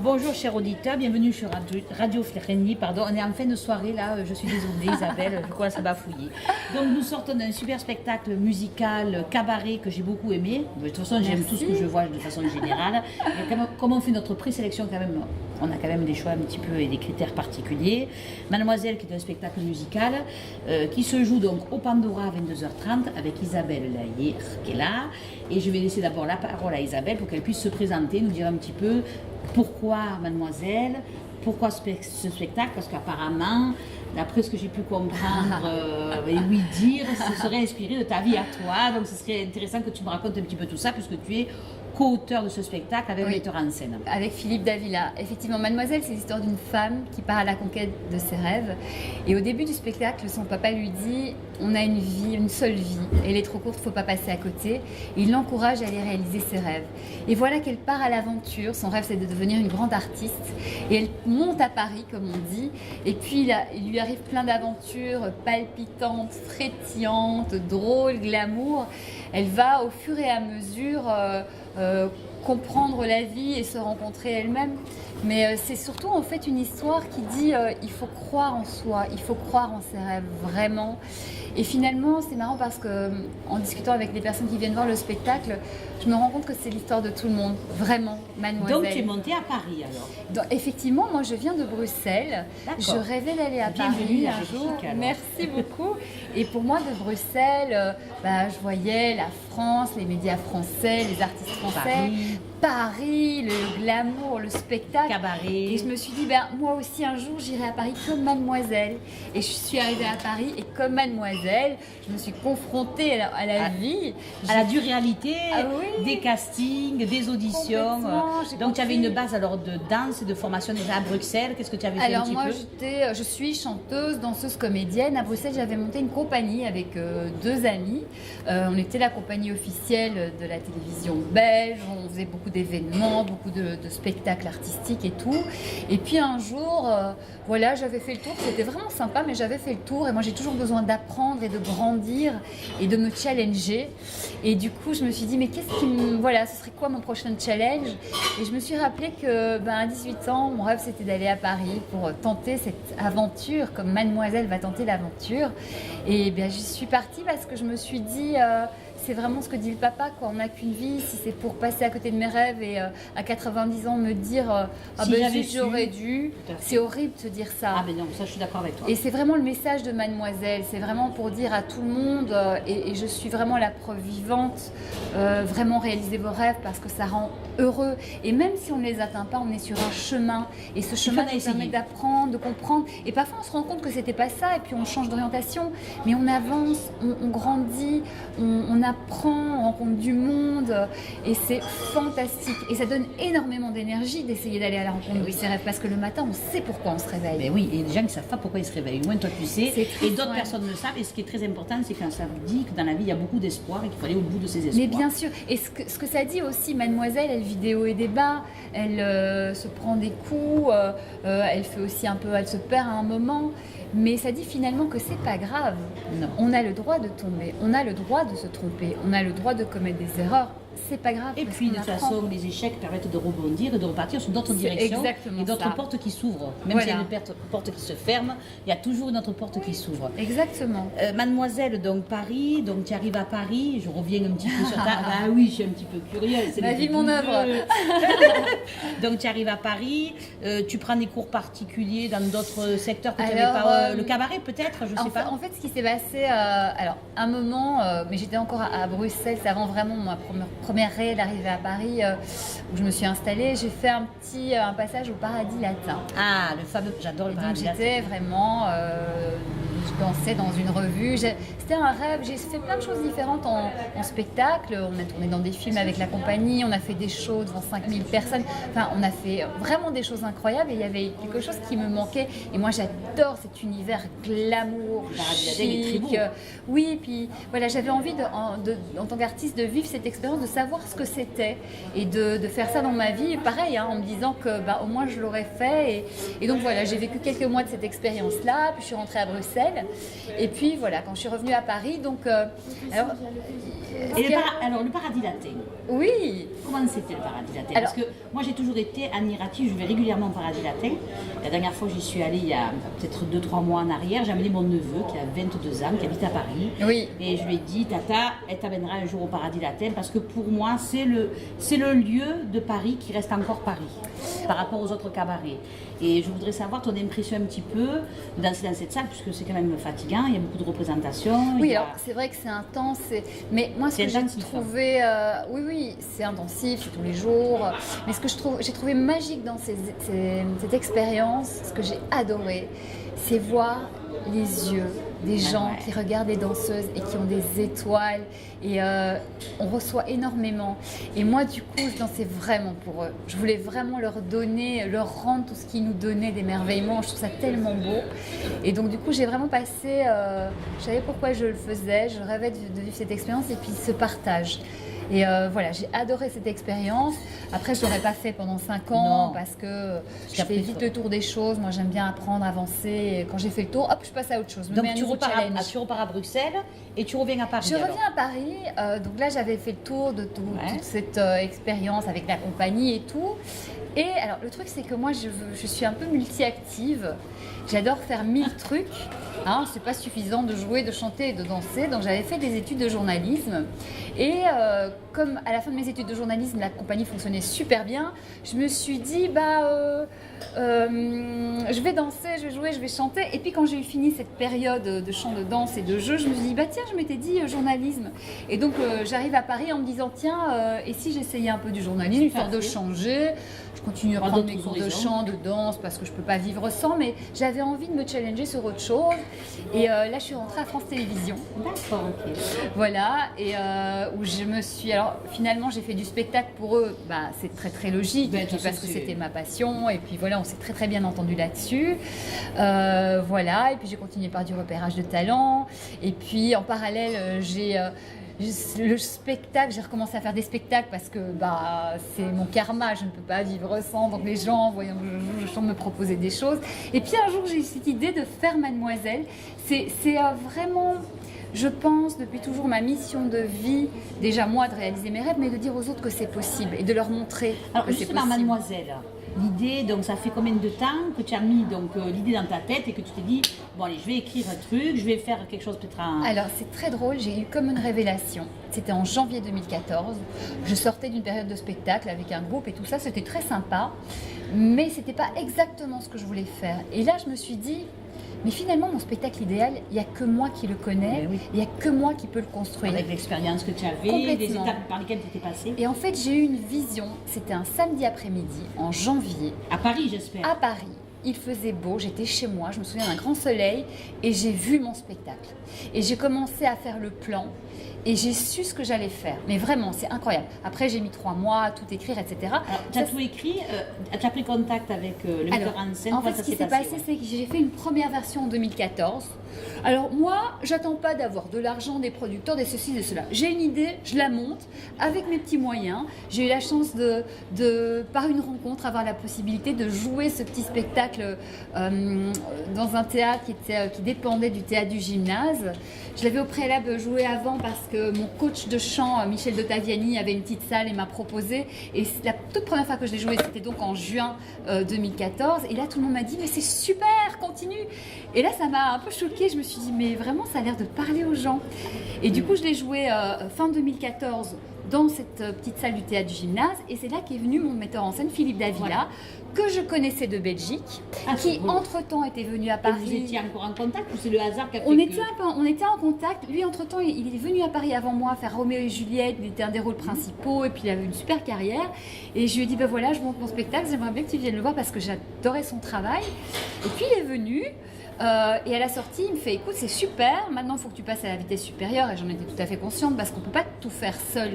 Bonjour chers auditeurs, bienvenue sur Radio Frénie, pardon, on est en fin de soirée là, je suis désolée Isabelle, je commence à bafouiller. Donc nous sortons d'un super spectacle musical, cabaret que j'ai beaucoup aimé. De toute façon j'aime tout ce que je vois de façon générale. Mais comme on fait notre présélection quand même, on a quand même des choix un petit peu et des critères particuliers. Mademoiselle qui est un spectacle musical qui se joue donc au Pandora à 22h30 avec Isabelle Laïr qui est là. Et je vais laisser d'abord la parole à Isabelle pour qu'elle puisse se présenter, nous dire un petit peu pourquoi Mademoiselle, pourquoi ce spectacle, parce qu'apparemment, d'après ce que j'ai pu comprendre et lui dire, ce serait inspiré de ta vie à toi. Donc ce serait intéressant que tu me racontes un petit peu tout ça, puisque tu es co-auteur de ce spectacle avec le metteur en scène. Avec Philippe Davila. Effectivement, Mademoiselle, c'est l'histoire d'une femme qui part à la conquête de ses rêves. Et au début du spectacle, son papa lui dit « On a une vie, une seule vie, et elle est trop courte, il ne faut pas passer à côté. » Et il l'encourage à aller réaliser ses rêves. Et voilà qu'elle part à l'aventure. Son rêve, c'est de devenir une grande artiste. Et elle monte à Paris, comme on dit. Et puis, il lui arrive plein d'aventures palpitantes, frétillantes, drôles, glamour. Elle va, au fur et à mesure, comprendre la vie et se rencontrer elle-même. Mais c'est surtout en fait une histoire qui dit il faut croire en soi, il faut croire en ses rêves, vraiment. Et finalement, c'est marrant parce que en discutant avec les personnes qui viennent voir le spectacle, je me rends compte que c'est l'histoire de tout le monde, vraiment, Mademoiselle. Donc tu es montée à Paris alors? Donc, effectivement, moi je viens de Bruxelles. Je rêvais d'aller à Paris un jour. Merci beaucoup. Et pour moi, de Bruxelles, je voyais la France, les médias français, les artistes français, Paris, le glamour, le spectacle. Cabaret. Et je me suis dit, moi aussi un jour j'irai à Paris comme Mademoiselle. Et je suis arrivée à Paris et comme Mademoiselle, je me suis confrontée à la vie. À la dure réalité, des castings, des auditions. Donc tu avais une base alors de danse et de formation déjà à Bruxelles. Qu'est-ce que tu avais fait un petit peu? Alors moi, je suis chanteuse, danseuse, comédienne. À Bruxelles, j'avais monté une compagnie avec deux amis. On était la compagnie officielle de la télévision belge. On faisait beaucoup d'événements, beaucoup de spectacles artistiques et tout. Et puis un jour, j'avais fait le tour. C'était vraiment sympa, mais j'avais fait le tour. Et moi, j'ai toujours besoin d'apprendre et de grandir et de me challenger. Et du coup, je me suis dit, mais ce serait quoi mon prochain challenge? Et je me suis rappelé que, à 18 ans, mon rêve, c'était d'aller à Paris pour tenter cette aventure, comme Mademoiselle va tenter l'aventure. Et j'y suis partie parce que je me suis dit, c'est vraiment ce que dit le papa, quoi. On n'a qu'une vie. Si c'est pour passer à côté de mes rêves et à 90 ans me dire j'aurais dû, c'est horrible de se dire ça. Ah ben non, ça je suis d'accord avec toi. Et c'est vraiment le message de Mademoiselle. C'est vraiment pour dire à tout le monde, et je suis vraiment la preuve vivante, vraiment réalisez vos rêves parce que ça rend heureux. Et même si on ne les atteint pas, on est sur un chemin. Et ce chemin nous permet d'apprendre, de comprendre. Et parfois on se rend compte que c'était pas ça et puis on change d'orientation. Mais on avance, on grandit, on apprend, on rencontre du monde et c'est fantastique. Et ça donne énormément d'énergie d'essayer d'aller à la rencontre de ses rêves parce que le matin, on sait pourquoi on se réveille. Mais oui, et les gens ne savent pas pourquoi ils se réveillent. Au moins, toi, tu sais. Et d'autres personnes le savent. Et ce qui est très important, c'est quand ça vous dit que dans la vie, il y a beaucoup d'espoir et qu'il faut aller au bout de ces espoirs. Mais bien sûr. Et ce que ça dit aussi, Mademoiselle, elle vit des hauts et des bas. Elle se prend des coups. Elle fait aussi un peu, elle se perd à un moment. Mais ça dit finalement que c'est pas grave. Non. On a le droit de tomber, on a le droit de se tromper, on a le droit de commettre des erreurs. C'est pas grave. Et puis de toute façon, les échecs permettent de rebondir et de repartir sur d'autres directions et d'autres portes qui s'ouvrent. Même s'il y a une porte qui se ferme, il y a toujours une autre porte qui s'ouvre. Exactement. Mademoiselle, donc Paris, donc tu arrives à Paris, je reviens un petit peu sur ta... Ah oui, je suis un petit peu curieuse. Ma vie, mon œuvre. Donc tu arrives à Paris, tu prends des cours particuliers dans d'autres secteurs que tu n'avais pas... le cabaret peut-être, je ne sais pas. En fait, ce qui s'est passé, un moment, mais j'étais encore à Bruxelles, c'est avant vraiment ma première réelle arrivée à Paris où je me suis installée, j'ai fait un passage au Paradis Latin. Ah, le fameux, j'adore le Paradis Latin. J'étais vraiment, je dansais dans une revue, c'était un rêve, j'ai fait plein de choses différentes en spectacle, on a tourné dans des films avec la compagnie, on a fait des shows devant 5000 personnes, enfin on a fait vraiment des choses incroyables et il y avait quelque chose qui me manquait et moi j'adore cet univers glamour, chic, oui, puis voilà, j'avais envie en tant qu'artiste de vivre cette expérience, de savoir ce que c'était et de faire ça dans ma vie, pareil, en me disant que au moins je l'aurais fait et donc voilà, j'ai vécu quelques mois de cette expérience-là, puis je suis rentrée à Bruxelles festival. Et puis voilà, quand je suis revenue à Paris, donc alors, Alors, le paradis latin. oui. Comment c'était le paradis latin? Parce que moi j'ai toujours été admirative, je vais régulièrement au paradis latin. La dernière fois j'y suis allée il y a peut-être 2-3 mois en arrière, j'ai amené mon neveu qui a 22 ans, qui habite à Paris. Oui. Et je lui ai dit, Tata, elle t'amènera un jour au paradis latin parce que pour moi c'est le lieu de Paris qui reste encore Paris par rapport aux autres cabarets. Et je voudrais savoir ton impression un petit peu danser dans cette salle, puisque c'est quand même fatigant, il y a beaucoup de représentations. Oui, alors c'est vrai que c'est intense, mais moi ce que j'ai trouvé, oui, c'est intensif, c'est tous les jours, mais ce que j'ai trouvé magique dans cette expérience, ce que j'ai adoré, c'est voir les yeux des gens qui regardent les danseuses et qui ont des étoiles, et on reçoit énormément. Et moi du coup je dansais vraiment pour eux, je voulais vraiment leur rendre tout ce qu'ils nous donnaient d'émerveillement. Je trouve ça tellement beau, et donc du coup j'ai vraiment passé, je savais pourquoi je le faisais, je rêvais de vivre cette expérience et puis ce partage. Et voilà, j'ai adoré cette expérience. Après, je ne l'aurais pas fait pendant 5 ans parce que je fais vite le tour des choses. Moi, j'aime bien apprendre, avancer. Et quand j'ai fait le tour, hop, je passe à autre chose. Donc, tu repars à Bruxelles et tu reviens à Paris. Je reviens à Paris. Donc là, j'avais fait le tour de toute cette expérience avec la compagnie et tout. Et alors, le truc, c'est que moi, je suis un peu multi-active. J'adore faire 1000 trucs. Hein, c'est pas suffisant de jouer, de chanter et de danser. Donc j'avais fait des études de journalisme. Et comme à la fin de mes études de journalisme, la compagnie fonctionnait super bien, je me suis dit, je vais danser, je vais jouer, je vais chanter. Et puis quand j'ai eu fini cette période de chant, de danse et de jeu, je me suis dit, tiens, je m'étais dit journalisme. Et donc j'arrive à Paris en me disant, tiens, et si j'essayais un peu du journalisme, histoire de changer. Je continue à prendre mes cours de chant, de danse, parce que je ne peux pas vivre sans, mais j'avais envie de me challenger sur autre chose. Et là, je suis rentrée à France Télévisions. D'accord, ok. Voilà, et où je me suis... Alors, finalement, j'ai fait du spectacle pour eux. C'est très, très logique, parce que c'était ma passion. Et puis voilà, on s'est très, très bien entendu là-dessus. Voilà, et puis j'ai continué par du repérage de talent. Et puis, en parallèle, le spectacle, j'ai recommencé à faire des spectacles parce que c'est mon karma, je ne peux pas vivre sans. Donc les gens, voyant que je chante, me proposaient des choses. Et puis un jour, j'ai eu cette idée de faire Mademoiselle. C'est vraiment, je pense, depuis toujours ma mission de vie, déjà moi de réaliser mes rêves, mais de dire aux autres que c'est possible et de leur montrer que c'est possible. Mademoiselle, l'idée, donc ça fait combien de temps que tu as mis l'idée dans ta tête et que tu t'es dit, bon allez, je vais écrire un truc, je vais faire quelque chose peut-être Alors c'est très drôle, j'ai eu comme une révélation. C'était en janvier 2014. Je sortais d'une période de spectacle avec un groupe et tout ça, c'était très sympa, mais c'était pas exactement ce que je voulais faire. Et là, je me suis dit, mais finalement, mon spectacle idéal, il n'y a que moi qui le connais, il n'y a que moi qui peux le construire. Avec l'expérience que tu avais, les étapes par lesquelles tu étais passée. Et en fait, j'ai eu une vision, c'était un samedi après-midi, en janvier. À Paris, j'espère. À Paris. Il faisait beau, j'étais chez moi, je me souviens d'un grand soleil, et j'ai vu mon spectacle. Et j'ai commencé à faire le plan, et j'ai su ce que j'allais faire. Mais vraiment, c'est incroyable. Après, j'ai mis 3 mois à tout écrire, etc. Alors, tu as tout écrit, tu as pris contact avec le metteur en scène. En fait, ce qui s'est passé, c'est que j'ai fait une première version en 2014. Alors moi, j'attends pas d'avoir de l'argent des producteurs, des ceci, de cela. J'ai une idée, je la monte avec mes petits moyens. J'ai eu la chance de par une rencontre, avoir la possibilité de jouer ce petit spectacle dans un théâtre qui dépendait du théâtre du gymnase. Je l'avais au préalable joué avant parce que mon coach de chant, Michel de Taviani, avait une petite salle et m'a proposé. Et la toute première fois que je l'ai joué, c'était donc en juin 2014. Et là, tout le monde m'a dit, mais c'est super, continue. Et là, ça m'a un peu choquée. Je me suis dit, mais vraiment, ça a l'air de parler aux gens. Et du coup, je l'ai joué fin 2014 dans cette petite salle du théâtre du gymnase. Et c'est là qu'est venu mon metteur en scène, Philippe Davila, que je connaissais de Belgique, qui entre-temps était venu à Paris. Et vous étiez encore en contact ou c'est le hasard qui a fait on était en contact. Lui, entre-temps, il est venu à Paris avant moi faire Roméo et Juliette. Il était un des rôles principaux et puis il avait une super carrière. Et je lui ai dit, voilà, je monte mon spectacle, j'aimerais bien que tu viennes le voir parce que j'adorais son travail. Et puis il est venu. Et à la sortie, il me fait, écoute, c'est super, maintenant il faut que tu passes à la vitesse supérieure. Et j'en étais tout à fait consciente parce qu'on ne peut pas tout faire seul.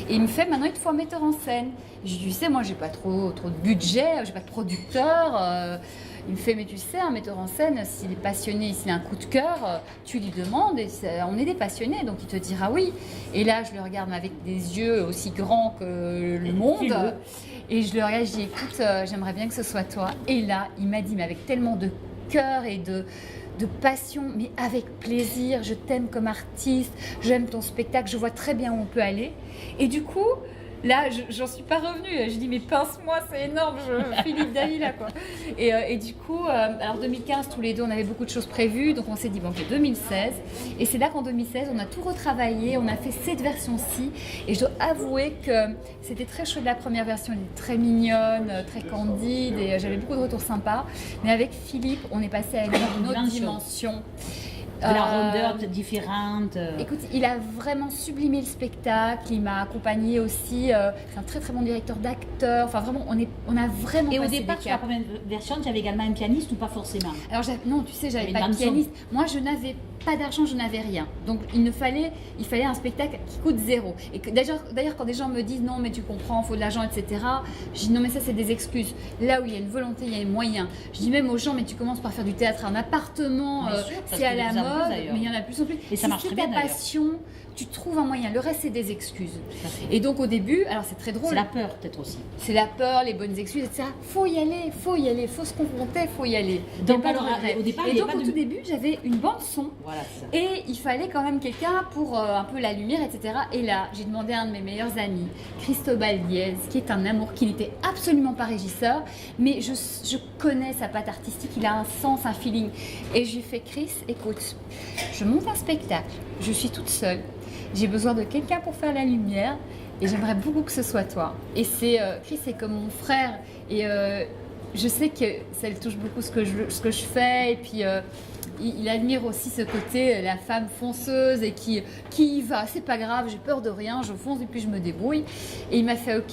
Et il me fait, maintenant il te faut un metteur en scène. Je lui dis, tu sais, moi j'ai pas trop de budget, j'ai pas de producteur. Il me fait, mais tu sais, un metteur en scène, s'il est passionné, s'il a un coup de cœur, tu lui demandes, et on est des passionnés, donc il te dira oui. Et là, je le regarde avec des yeux aussi grands que le monde. Et je le regarde, je dis, écoute, j'aimerais bien que ce soit toi. Et là, il m'a dit, mais avec tellement de cœur et de passion, mais avec plaisir. Je t'aime comme artiste, j'aime ton spectacle, je vois très bien où on peut aller. Et du coup, là, j'en suis pas revenue. Je dis, mais pince-moi, c'est énorme, Philippe Davila, quoi. Et du coup, alors 2015, tous les deux, on avait beaucoup de choses prévues. Donc, on s'est dit, bon, ok, 2016. Et c'est là qu'en 2016, on a tout retravaillé. On a fait cette version-ci. Et je dois avouer que c'était très chouette, la première version. Elle était très mignonne, très candide. Et j'avais beaucoup de retours sympas. Mais avec Philippe, on est passé à une autre dimension. De la rondeur différente. Écoute, il a vraiment sublimé le spectacle, il m'a accompagné aussi, c'est un très très bon directeur d'acteurs, enfin vraiment, on a vraiment Et au passé départ, des sur la caps. première version, tu avais également un pianiste ou pas forcément? Alors non, tu sais, j'avais Une pas de bande son. pianiste, moi je n'avais pas d'argent, je n'avais rien. Donc il fallait un spectacle qui coûte zéro. Et d'ailleurs, quand des gens me disent non, mais tu comprends, il faut de l'argent, etc., je dis non, mais ça, c'est des excuses. Là où il y a une volonté, il y a un moyen. Je dis même aux gens, mais tu commences par faire du théâtre en appartement, Bien sûr, parce c'est à que la de plus en plus, mode, d'ailleurs. mais il y en a de plus en plus. Et ça marche si très c'est bien, ta d'ailleurs. passion, tu trouves un moyen. Le reste, c'est des excuses. Tout à fait. Et donc au début, alors c'est très drôle. C'est la peur, peut-être aussi. C'est la peur, les bonnes excuses, etc. Faut y aller, faut se confronter, faut y aller. Donc, Il y a pas de alors, regret. au départ, et il y a donc pas au de- tout début, j'avais une bande son. Voilà, c'est ça. Et il fallait quand même quelqu'un pour un peu la lumière, etc. Et là, j'ai demandé à un de mes meilleurs amis, Cristobal Diez, qui est un amour, qui n'était absolument pas régisseur, mais je connais sa patte artistique, il a un sens, un feeling. Et j'ai fait, Chris, écoute, je monte un spectacle, je suis toute seule, j'ai besoin de quelqu'un pour faire la lumière, et j'aimerais beaucoup que ce soit toi. Et Chris, c'est comme mon frère, et je sais que ça le touche beaucoup ce que je fais, et puis il admire aussi ce côté, la femme fonceuse et qui y va, c'est pas grave, j'ai peur de rien, je fonce et puis je me débrouille. Et il m'a fait ok,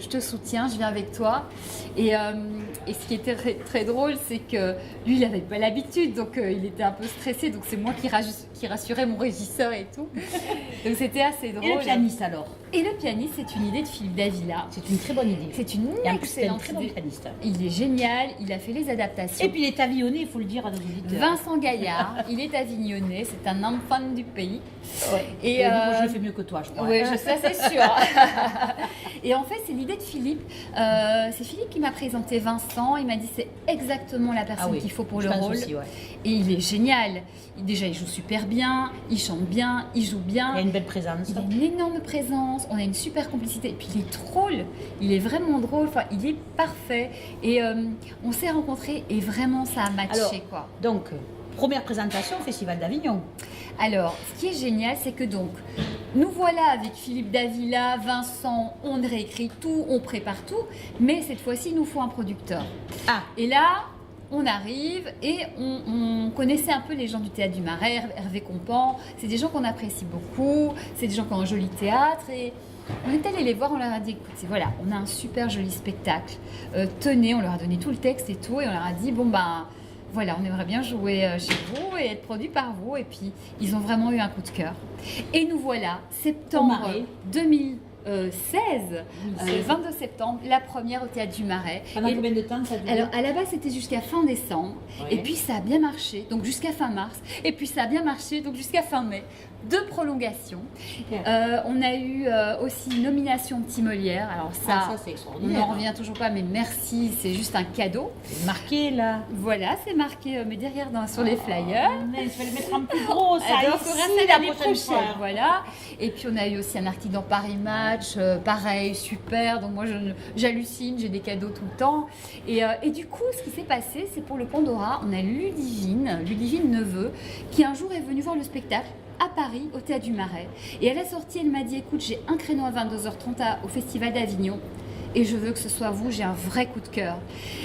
je te soutiens, je viens avec toi. Et ce qui était très, très drôle, c'est que lui, il n'avait pas l'habitude, donc il était un peu stressé, donc c'est moi qui rassurais mon régisseur et tout. Donc c'était assez drôle. Et le pianiste, alors? Et le pianiste, c'est une idée de Philippe Davila. C'est une très bonne idée. C'est une Et en plus, c'est un excellente très bon idée. pianiste. Il est génial, il a fait les adaptations. Et puis, il est avionné, il faut le dire à nos auditeurs. Vincent Gaillard, il est avignonnais, c'est un enfant du pays. Ouais. Et Et je le fais mieux que toi, je crois. oui, je sais, c'est sûr. Et en fait, c'est l'idée de Philippe. C'est Philippe qui m'a présenté Vincent. Il m'a dit c'est exactement la personne Ah oui, qu'il faut pour je le pense rôle. aussi, ouais. Et il est génial. Déjà, il joue super bien, il chante bien, il joue bien. Il a une belle présence. Il a une énorme présence, on a une super complicité. Et puis il est drôle, il est vraiment drôle, enfin, il est parfait. Et on s'est rencontrés et vraiment ça a matché, Alors, quoi. Donc, première présentation au Festival d'Avignon. Alors, ce qui est génial, c'est que donc, nous voilà avec Philippe Davila, Vincent, on réécrit tout, on prépare tout, mais cette fois-ci, il nous faut un producteur. Ah, Et là, on arrive et on connaissait un peu les gens du Théâtre du Marais, Hervé Compan, c'est des gens qu'on apprécie beaucoup, c'est des gens qui ont un joli théâtre et on est allé les voir, on leur a dit, écoutez, voilà, on a un super joli spectacle, tenez, on leur a donné tout le texte et tout, et on leur a dit, bon ben, voilà, on aimerait bien jouer chez vous et être produit par vous. Et puis, ils ont vraiment eu un coup de cœur. Et nous voilà, septembre Marais. 2016, 22 septembre, la première au Théâtre du Marais. pendant Et- combien de temps ça dure? alors, à la base, c'était jusqu'à fin décembre. Ouais. Et puis, ça a bien marché, donc jusqu'à fin mars. Et puis, ça a bien marché, donc jusqu'à fin mai. 2 prolongations. Super. On a eu aussi une nomination Petit Molière. Alors Ah, ça, c'est on extraordinaire. n'en revient toujours pas, mais merci, c'est juste un cadeau. C'est marqué, là. Voilà, c'est marqué, mais derrière sur les flyers. Mais il fallait le mettre en plus gros, ça. Alors, ici, on fera ça la l'année prochaine prochaine. fois. Voilà. Et puis, on a eu aussi un article dans Paris Match, pareil, super. Donc, moi, j'hallucine, j'ai des cadeaux tout le temps. Et du coup, ce qui s'est passé, c'est pour le Pandora, on a Ludivine Neveu, qui un jour est venue voir le spectacle à Paris, au Théâtre du Marais. Et à la sortie, elle m'a dit, écoute, j'ai un créneau à 22h30 au Festival d'Avignon. Et je veux que ce soit vous, j'ai un vrai coup de cœur.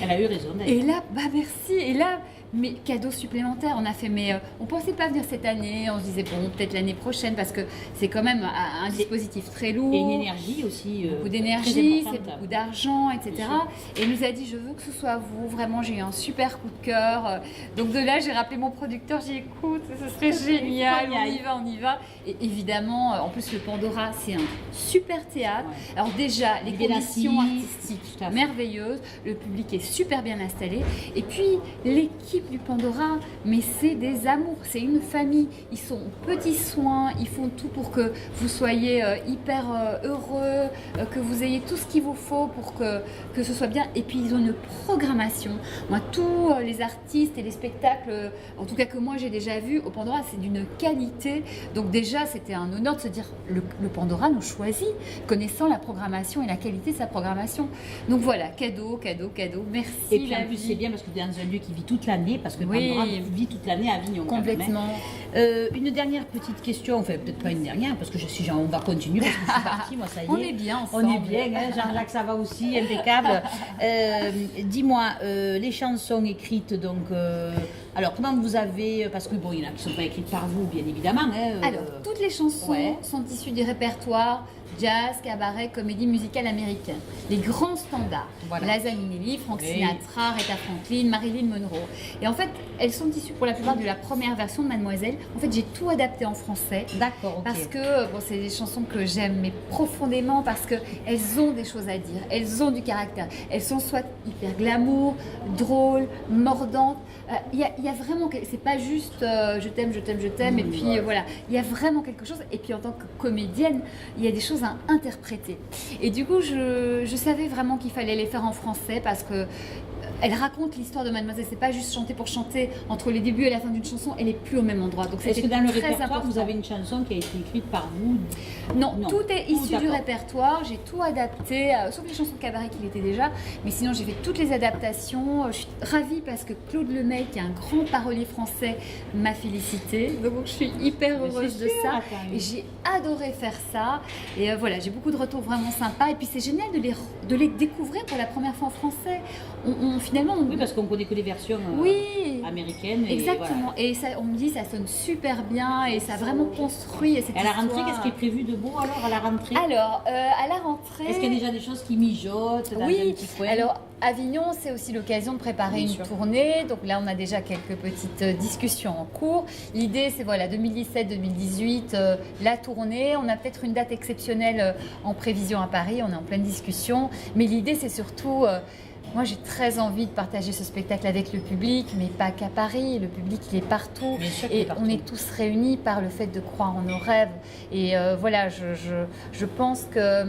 Elle a eu raison, d'ailleurs. Et là, bah merci. Et là, mais cadeaux supplémentaires, on a fait, mais on pensait pas venir cette année. On se disait bon, peut-être l'année prochaine parce que c'est quand même un dispositif très lourd. Et une énergie aussi. Beaucoup très d'énergie, c'est importante. beaucoup d'argent, etc. Bien sûr. Et il nous a dit, je veux que ce soit vous. Vraiment, j'ai eu un super coup de cœur. Donc de là, j'ai rappelé mon producteur, j'ai dit, écoute, ce serait génial, on y va. Et évidemment, en plus, le Pandora, c'est un super théâtre. Ouais. Alors déjà, les Bien assis, conditions, direction artistique merveilleuse, le public est super bien installé. Et puis l'équipe du Pandora, mais c'est des amours, c'est une famille. Ils sont aux petits soins, ils font tout pour que vous soyez hyper heureux, que vous ayez tout ce qu'il vous faut pour que ce soit bien. Et puis ils ont une programmation. Moi, tous les artistes et les spectacles, en tout cas que moi j'ai déjà vu au Pandora, c'est d'une qualité. Donc déjà, c'était un honneur de se dire le Pandora nous choisit, connaissant la programmation et la qualité de sa programmation. Donc voilà, cadeau, cadeau, cadeau. Merci. Et puis en plus, c'est bien parce que tu es dans un lieu qui vit toute l'année, parce que le Pandora vit toute l'année à Avignon. Complètement. Une dernière petite question, enfin peut-être pas une dernière, parce que on va continuer, parce que je suis partie, moi ça y est. On est bien ensemble. On est bien, hein, Jean-Jacques ça va aussi, impeccable. Dis-moi, les chansons écrites, donc... alors, comment vous avez... Parce que bon, il y en a qui ne sont pas écrites par vous, bien évidemment. Hein, alors, toutes les chansons sont issues du répertoire jazz, cabaret, comédie musicale américaine. Les grands standards. Voilà. Liza Minnelli, Frank Sinatra, Aretha Franklin, Marilyn Monroe. Et en fait, elles sont issues pour la plupart de la première version de Mademoiselle. En fait, j'ai tout adapté en français. D'accord, parce que bon, c'est des chansons que j'aime, mais profondément, parce qu'elles ont des choses à dire. Elles ont du caractère. Elles sont soit hyper glamour, drôles, mordantes. Il y a vraiment, c'est pas juste je t'aime, je t'aime, je t'aime, et puis voilà, il y a vraiment quelque chose. Et puis en tant que comédienne, il y a des choses à interpréter. Et du coup, je savais vraiment qu'il fallait les faire en français parce que elle raconte l'histoire de Mademoiselle. C'est pas juste chanter pour chanter. Entre les débuts et la fin d'une chanson, elle est plus au même endroit. Donc est-ce que dans le répertoire, vous avez une chanson qui a été écrite par vous? Non, tout est issu du répertoire. J'ai tout adapté, sauf les chansons cabaret qu'il était déjà. Mais sinon, j'ai fait toutes les adaptations. Je suis ravie parce que Claude Lemay, qui est un grand parolier français, m'a félicité. Donc je suis hyper heureuse de ça. Et j'ai adoré faire ça. Et voilà, j'ai beaucoup de retours vraiment sympas. Et puis c'est génial de les découvrir pour la première fois en français. Finalement, oui, parce qu'on connaît que les versions américaines. Exactement. Et, et ça, on me dit ça sonne super bien et ça a vraiment construit. Et à la rentrée, qu'est-ce qui est prévu de beau alors à la rentrée? Alors, à la rentrée... Est-ce qu'il y a déjà des choses qui mijotent dans un petit coin? Alors Avignon, c'est aussi l'occasion de préparer une tournée. Donc là, on a déjà quelques petites discussions en cours. L'idée, c'est voilà, 2017-2018, la tournée. On a peut-être une date exceptionnelle en prévision à Paris. On est en pleine discussion. Mais l'idée, c'est surtout... moi, j'ai très envie de partager ce spectacle avec le public, mais pas qu'à Paris. Le public, il est partout. Et on est tous réunis par le fait de croire en nos rêves. Et voilà, je pense que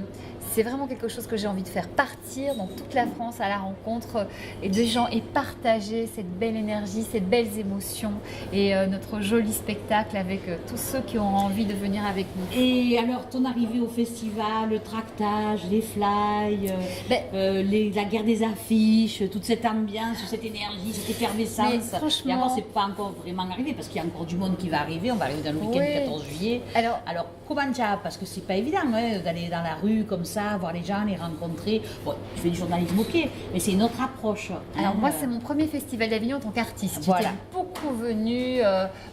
c'est vraiment quelque chose que j'ai envie de faire partir dans toute la France à la rencontre et des gens et partager cette belle énergie, ces belles émotions et notre joli spectacle avec tous ceux qui ont envie de venir avec nous. Et alors, ton arrivée au festival, le tractage, les fly, la guerre des affiches, toute cette ambiance, cette énergie, cette effervescence. Franchement, et encore, c'est pas encore vraiment arrivé parce qu'il y a encore du monde qui va arriver. On va arriver dans le week-end du 14 juillet. Alors comment tu as, parce que c'est pas évident d'aller dans la rue comme ça, voir les gens, les rencontrer. Bon, tu fais du journalisme, ok, mais c'est une autre approche. Alors moi, c'est mon premier festival d'Avignon en tant qu'artiste. J'étais beaucoup venue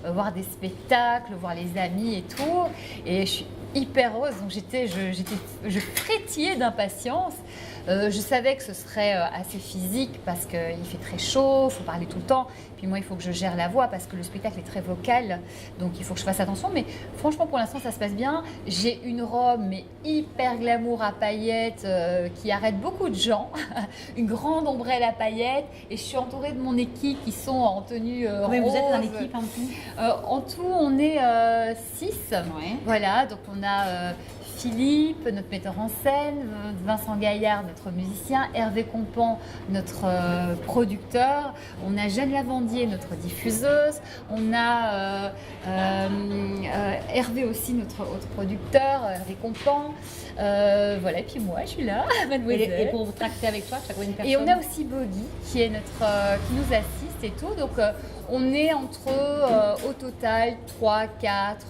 voir des spectacles, voir les amis et tout, et je suis hyper heureuse. Donc je frétillais d'impatience. Je savais que ce serait assez physique parce qu'il fait très chaud, il faut parler tout le temps. Puis moi, il faut que je gère la voix parce que le spectacle est très vocal. Donc il faut que je fasse attention. Mais franchement, pour l'instant, ça se passe bien. J'ai une robe, mais hyper glamour à paillettes qui arrête beaucoup de gens. Une grande ombrelle à paillettes. Et je suis entourée de mon équipe qui sont en tenue rose. Vous êtes dans l'équipe en tout En tout, on est 6. Ouais. Voilà, donc on a... Philippe, notre metteur en scène, Vincent Gaillard, notre musicien, Hervé Compan, notre producteur, on a Jeanne Lavandier, notre diffuseuse, on a Hervé aussi, notre autre producteur, Hervé Compan, voilà, et puis moi je suis là, Mademoiselle. Et pour vous tracter avec toi, chaque fois une personne. Et on a aussi Boggy qui est qui nous assiste et tout, donc on est entre, au total, 3, 4,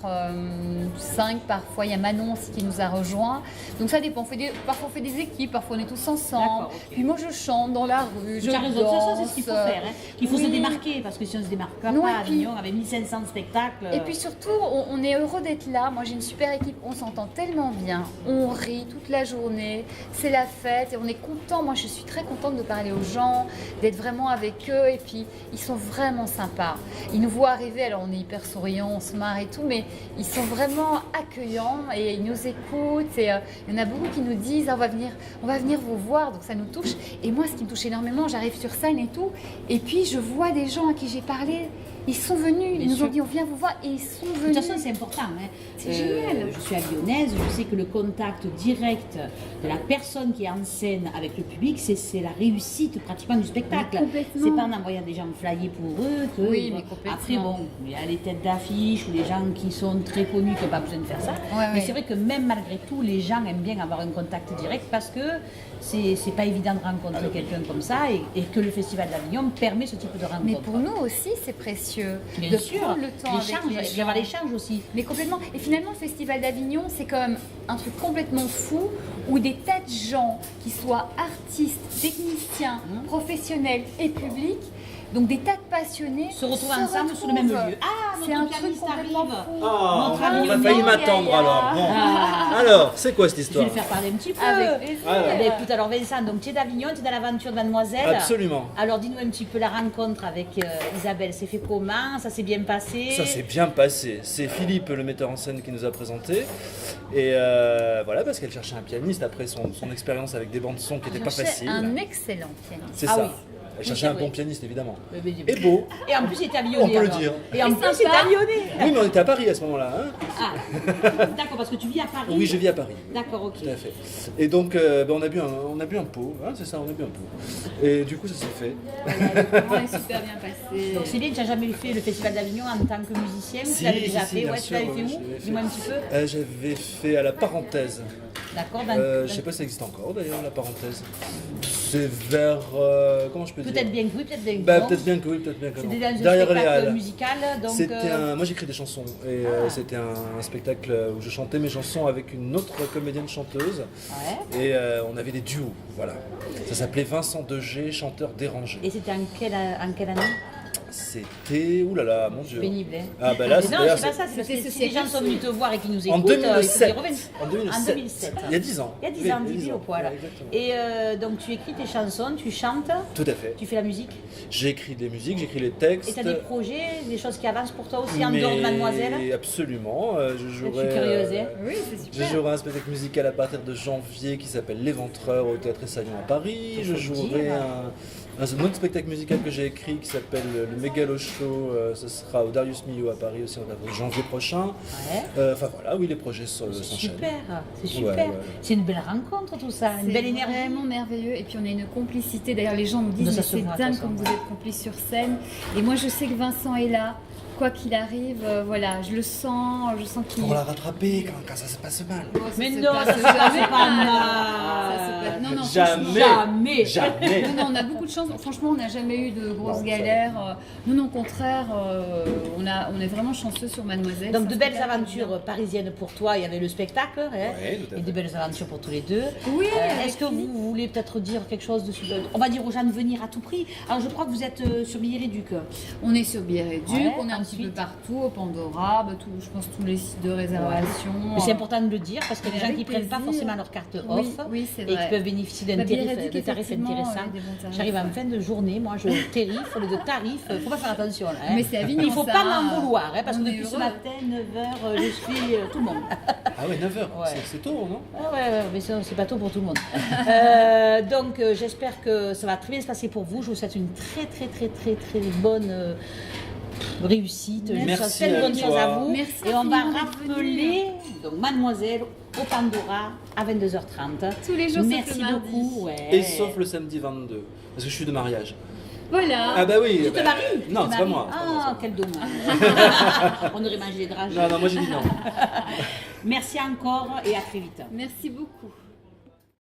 5 parfois. Il y a Manon aussi qui nous a rejoints. Donc ça dépend. Parfois on fait des équipes, parfois on est tous ensemble. Puis moi je chante dans la rue, je danse. Ça, c'est ce qu'il faut faire. Il faut se démarquer parce que si on ne se démarque pas, à Avignon, avec 1500 spectacles. Et puis surtout, on est heureux d'être là. Moi j'ai une super équipe, on s'entend tellement bien. On rit toute la journée. C'est la fête et on est content. Moi je suis très contente de parler aux gens, d'être vraiment avec eux. Et puis ils sont vraiment sympas. Ils nous voient arriver, alors on est hyper souriants, on se marre et tout, mais ils sont vraiment accueillants et ils nous écoutent. Et il y en a beaucoup qui nous disent ah, on va venir vous voir, donc ça nous touche. Et moi, ce qui me touche énormément, j'arrive sur scène et tout, et puis je vois des gens à qui j'ai parlé. Ils sont venus, ils nous ont dit on vient vous voir et ils sont venus. De toute façon, c'est important. Hein. C'est génial. Je suis à Lyonnaise, je sais que le contact direct de la personne qui est en scène avec le public, c'est la réussite pratiquement du spectacle. C'est pas en envoyant des gens flyer pour eux que. Oui, mais complètement. Après, bon, il y a les têtes d'affiche ou les gens qui sont très connus qui n'ont pas besoin de faire ça. Ouais, mais ouais. c'est vrai que même malgré tout, les gens aiment bien avoir un contact direct parce que c'est pas évident de rencontrer quelqu'un comme ça et que le Festival d'Avignon permet ce type de rencontre. Mais pour nous aussi, c'est précieux Bien de sûr, prendre le temps avec l'échange, les il va y avoir gens. l'échange aussi. Mais complètement. Et finalement, le Festival d'Avignon, c'est quand même un truc complètement fou où des tas de gens, qui soient artistes, techniciens, professionnels et publics, donc des tas de passionnés, Se retrouvent ensemble sur le même lieu. Ah, c'est un notre truc pianiste complètement arrive. fou. Ah, Notre on a ami failli Yaya. m'attendre alors. Bon. Ah. Alors, c'est quoi cette Je vais histoire? le faire parler un petit peu. Avec plaisir. Eh bien, écoute, alors Vincent, donc tu es d'Avignon, tu es dans l'aventure de Mademoiselle. Absolument. Alors dis-nous un petit peu la rencontre avec Isabelle. C'est fait comment? Ça s'est bien passé? Ça s'est bien passé. C'est Philippe, le metteur en scène, qui nous a présenté. Et voilà, parce qu'elle cherchait un pianiste après son expérience avec des bandes son qui n'étaient pas Cherchais faciles. un excellent pianiste. C'est Ah ça. oui. Elle Oui, cherchait c'est un vrai. bon pianiste, évidemment. Mais Et beau. Et en plus, il était à Lyonnais. On peut le alors. dire. Et en Et plus, il était sympa. à Lyonnais. Oui, mais on était à Paris à ce moment-là. Hein. Ah, d'accord, parce que tu vis à Paris. Oui, je vis à Paris. D'accord, ok. Tout à fait. Et donc, on a bu un pot. Hein, c'est ça, on a bu un pot. Et du coup, ça s'est fait. Voilà, le courant est super bien passé. Donc c'est bien, tu n'as jamais fait le Festival d'Avignon en tant que musicien, Si, tu l'avais déjà si, fait, bien ouais, sûr, tu l'avais oui, fait je où? l'avais fait. Dis-moi un petit peu. J'avais fait à la parenthèse. D'accord, Je sais pas si ça existe encore d'ailleurs, la parenthèse. C'est vers. Comment je peux dire? peut-être bien que oui, peut-être bien que Bah, non. peut-être bien que oui, peut-être bien que non. C'était dans un Derrière les spectacle Halles. musical, donc Moi j'écris des chansons et c'était un spectacle où je chantais mes chansons avec une autre comédienne chanteuse ouais. et on avait des duos, voilà. Ça s'appelait Vincent Degé, chanteur dérangé. Et c'était en quelle année? C'était, oulala, mon Dieu. Pénible, hein. Ah bah là, Mais c'est non, d'ailleurs, c'est pas ça, c'est parce c'était que ce si les gens siècle-ci. sont venus te voir et qu'ils nous en écoutent, il faut 2007. qu'ils reviennent. En 2007. En 2007. Il y a 10 ans. Il y a 10 Oui, ans, il y a 10 pile au ans. poil. Ouais, exactement. Et donc tu écris tes chansons, tu chantes, Tout à fait. tu fais la musique. J'ai écrit des musiques, j'ai écrit les Et textes. tu as des projets, des choses qui avancent pour toi aussi en dehors de Mademoiselle? Absolument. Je jouerai. curieuse, hein. Oui, c'est Je super. jouerai un spectacle musical à partir de janvier qui s'appelle L'Éventreur au Théâtre Essaillon à Paris. Je jouerai un autre spectacle musical que j'ai écrit qui s'appelle Le Mégalo Show. Ce sera au Darius Milhaud à Paris aussi en janvier prochain. Ouais. Enfin voilà, oui, les projets s'enchaînent. Super, c'est super. Ouais, ouais. C'est une belle rencontre tout ça, une C'est belle énergie. vraiment merveilleux. Et puis on a une complicité. D'ailleurs, les gens nous disent Ça mais se c'est voit, de dingue toute comme façon. vous êtes complices sur scène. Et moi, je sais que Vincent est là. Quoi qu'il arrive, voilà, je sens qu'il. Pour la rattraper quand ça se passe mal. Oh, ça Mais se non, passe ça se jamais passe pas mal. mal. Ça se passe- Non, non, Jamais. Jamais. Jamais. Non, non, on a beaucoup de chance. Franchement, on n'a jamais eu de grosses Non, ça- galères. Non, au contraire, on est vraiment chanceux sur Mademoiselle. Donc C'est de un belles spectacle aventures bien. parisiennes pour toi, il y avait le spectacle, hein, Ouais, tout à et fait. de belles aventures pour tous les deux. Oui, avec Est-ce que vous voulez peut-être dire quelque chose dessus? On va dire aux gens de venir à tout prix. Alors je crois que vous êtes sur Billet-les-Ducs. On est sur Biarritz, Ouais, on est un petit peu ensuite. partout, au Pandora, je pense tous les sites de réservation. Mais c'est important de le dire parce qu'il y a des Mais gens qui ne avec prennent pas plaisir. forcément leur carte Oui, off oui, c'est et qui vrai. peuvent bénéficier d'un Bah, tarif, Billet-les-Ducs, de tarifs effectivement, intéressants. avec des bons tarifs, J'arrive en ouais. fin de journée, moi je tarif, le de tarif, il ne faut pas faire attention là. hein. Mais c'est Avignon, Il ne faut ça. pas m'en vouloir hein, parce que On est depuis ce heureux. matin, 9h, je suis tout le monde. Ah ouais, 9h. Ouais. C'est tôt, non? Ah ouais, mais c'est pas tôt pour tout le monde. Donc j'espère que ça va très bien se passer pour vous. Je vous souhaite une très bonne réussite. Je vous Merci souhaite plein de à bonnes toi. choses à vous. Merci Et on va infiniment d'être rappeler donc, Mademoiselle au Pandora à 22h30. Tous les jours, sauf Merci le mardi. beaucoup. Ouais. Et sauf le samedi 22. Parce que je suis de mariage. Voilà. Ah bah oui. Tu te maries? Non, Tu te c'est pas maries? moi. c'est pas moi, Ah, c'est quel dommage. On aurait mangé des drages. pas moi. Non, moi j'ai dit non. Merci encore et à très vite. Merci beaucoup.